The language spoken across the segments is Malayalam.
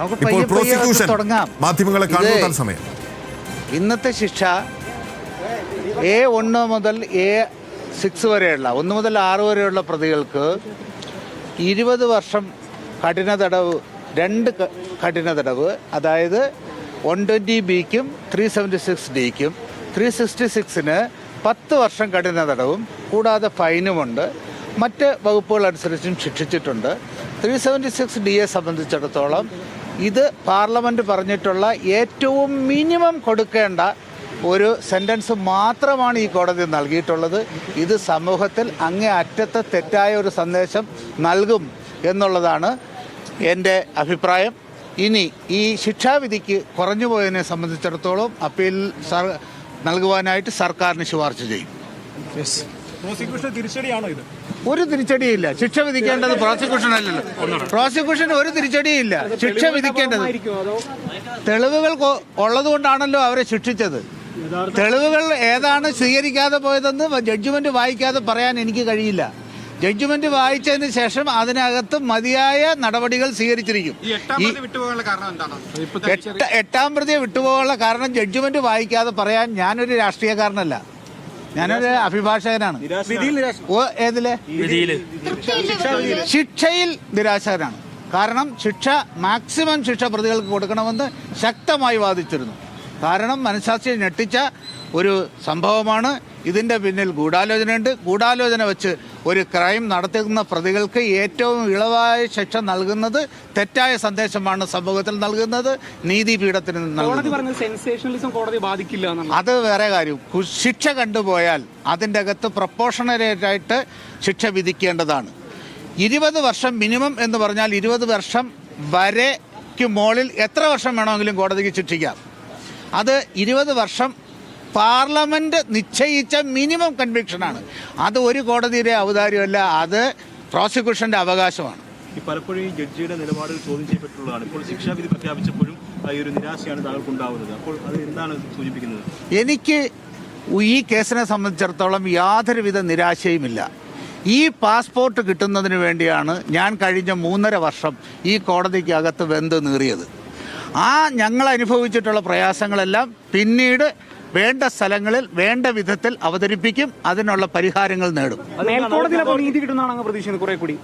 ഇപ്പോൾ പ്രോസിക്യൂഷൻ തുടങ്ങാം. മാധ്യമങ്ങളെ കാണുന്ന തത്സമയം ഇന്നത്തെ ശിക്ഷ A1 മുതൽ A6 വരെയുള്ള 1 മുതൽ 6 വരെയുള്ള പ്രതികൾക്ക് 20 വർഷം കഠിന തടവ്, 2 കഠിന തടവ്, അതായത് 120B-ക്കും 376D-ക്കും 366-ന് 10 വർഷം കഠിന തടവും കൂടാതെ ഫൈനുമുണ്ട്. മറ്റ് വകുപ്പുകൾ അനുസരിച്ചും ശിക്ഷിച്ചിട്ടുണ്ട്. 376D-യെ സംബന്ധിച്ചിടത്തോളം ഇത് പാർലമെൻറ്റ് പറഞ്ഞിട്ടുള്ള ഏറ്റവും മിനിമം കൊടുക്കേണ്ട ഒരു സെൻറ്റൻസ് മാത്രമാണ് ഈ കോടതി നൽകിയിട്ടുള്ളത്. ഇത് സമൂഹത്തിൽ അങ്ങേ അറ്റത്തെ തെറ്റായ ഒരു സന്ദേശം നൽകും എന്നുള്ളതാണ് എൻ്റെ അഭിപ്രായം. ഇനി ഈ ശിക്ഷാവിധിക്ക് കുറഞ്ഞു പോയതിനെ സംബന്ധിച്ചിടത്തോളം അപ്പീൽ നൽകുവാനായിട്ട് സർക്കാരിന് ശുപാർശ ചെയ്യും. ഒരു തിരിച്ചടിയില്ല. ശിക്ഷ വിധിക്കേണ്ടത് പ്രോസിക്യൂഷൻ അല്ലല്ലോ. പ്രോസിക്യൂഷന് ഒരു തിരിച്ചടിയില്ല. ശിക്ഷ വിധിക്കേണ്ടത് തെളിവുകൾ ഉള്ളതുകൊണ്ടാണല്ലോ അവരെ ശിക്ഷിച്ചത്. തെളിവുകൾ ഏതാണ് സ്വീകരിക്കാതെ പോയതെന്ന് ജഡ്ജ്മെന്റ് വായിക്കാതെ പറയാൻ എനിക്ക് കഴിയില്ല. ജഡ്ജ്മെന്റ് വായിച്ചതിന് ശേഷം അതിനകത്ത് മതിയായ നടപടികൾ സ്വീകരിച്ചിരിക്കും. 8-ാം പ്രതിയെ വിട്ടുപോകാനുള്ള കാരണം ജഡ്ജ്മെന്റ് വായിക്കാതെ പറയാൻ ഞാനൊരു രാഷ്ട്രീയക്കാരനല്ല, ഞാനൊരു അഭിഭാഷകനാണ്. ഏതിലെ ശിക്ഷയിൽ നിരാശകനാണ്. കാരണം മാക്സിമം ശിക്ഷ പ്രതികൾക്ക് കൊടുക്കണമെന്ന് ശക്തമായി വാദിച്ചിരുന്നു. കാരണം മനഃശാസ്ത്രം ഞെട്ടിച്ച ഒരു സംഭവമാണ്. ഇതിൻ്റെ പിന്നിൽ ഗൂഢാലോചനയുണ്ട്. ഗൂഢാലോചന വെച്ച് ഒരു ക്രൈം നടത്തുന്ന പ്രതികൾക്ക് ഏറ്റവും ഇളവായ ശിക്ഷ നൽകുന്നത് തെറ്റായ സന്ദേശമാണ് സമൂഹത്തിൽ നൽകുന്നത്, നീതിപീഠത്തിന് നൽകുന്നത്. അത് വേറെ കാര്യം. ശിക്ഷ കണ്ടുപോയാൽ അതിൻ്റെ അകത്ത് പ്രൊപ്പോർഷണലായിട്ട് ശിക്ഷ വിധിക്കേണ്ടതാണ്. 20 വർഷം മിനിമം എന്ന് പറഞ്ഞാൽ 20 വർഷം വരെക്ക് മുകളിൽ എത്ര വർഷം വേണമെങ്കിലും കോടതിക്ക് ശിക്ഷിക്കാം. അത് 20 വർഷം പാർലമെന്റ് നിശ്ചയിച്ച മിനിമം കൺവിക്ഷനാണ്. അത് ഒരു കോടതിയുടെ ഔദാര്യമല്ല, അത് പ്രോസിക്യൂഷന്റെ അവകാശമാണ്. പലപ്പോഴും ഈ ജഡ്ജിയുടെ നിലപാടുകൾ ചോദ്യം ചെയ്യപ്പെട്ടുള്ളതാണ്. ഇപ്പോൾ ശിക്ഷാവിധി പ്രഖ്യാപിച്ചപ്പോഴും ഈ ഒരു നിരാശയാണ് താങ്കൾക്കുണ്ടാവുന്നത്. അപ്പോൾ അത് എന്താണ് സൂചിപ്പിക്കുന്നത്? എനിക്ക് ഈ കേസിനെ സംബന്ധിച്ചിടത്തോളം യാതൊരുവിധ നിരാശയുമില്ല. ഈ പാസ്പോർട്ട് കിട്ടുന്നതിന് വേണ്ടിയാണ് ഞാൻ കഴിഞ്ഞ 3.5 വർഷം ഈ കോടതിക്ക് അകത്ത് വെന്ത് നീറിയത്. ഞങ്ങൾ അനുഭവിച്ചിട്ടുള്ള പ്രയാസങ്ങളെല്ലാം പിന്നീട് വേണ്ട സ്ഥലങ്ങളിൽ വേണ്ട വിധത്തിൽ അവതരിപ്പിക്കും, അതിനുള്ള പരിഹാരങ്ങൾ നേടും.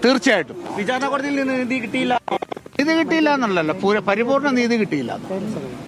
തീർച്ചയായിട്ടും വിചാരണ കോടതിയിൽ നിന്ന് നീതി കിട്ടിയില്ല എന്നുള്ളല്ലോ, പരിപൂർണ്ണ നീതി കിട്ടിയില്ല.